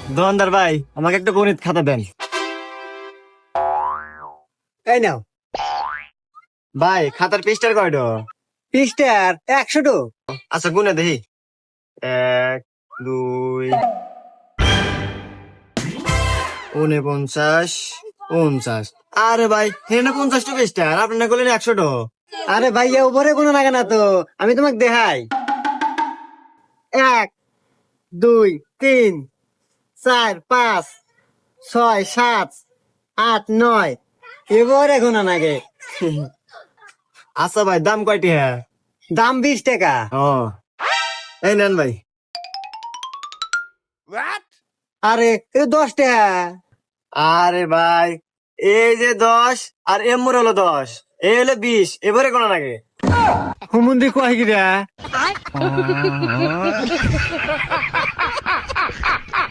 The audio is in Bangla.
দোকানদার ভাই, আমাকে একটা গণিত খাতা দেন। এই নাও। ভাই, খাতার পৃষ্ঠার কয়টো? পৃষ্ঠার 100টো। আচ্ছা, গুনে দেখি। 1, 2, 49, 50। আরে ভাই, এখানে 50টা পৃষ্ঠা, আর আপনি না করলেন 100টো। আরে ভাইয়া উপরে কোনো লাগে না তো, আমি তোমাকে দেখাই। 1, 2, 3, 4, 5, 6, 7, 8, 9 এবারে গোনা নাগে। আচ্ছা ভাই, দাম কয়টি? হ্যাঁ, দাম 20 টাকা। ও, এই নেন ভাই। আরে এটা 10 টাকা। আরে ভাই, এই যে 10 আর এমর হলো 10, এই হলো 20, এবারে কোন লাগে? হুমুন্দি কয় গিরা।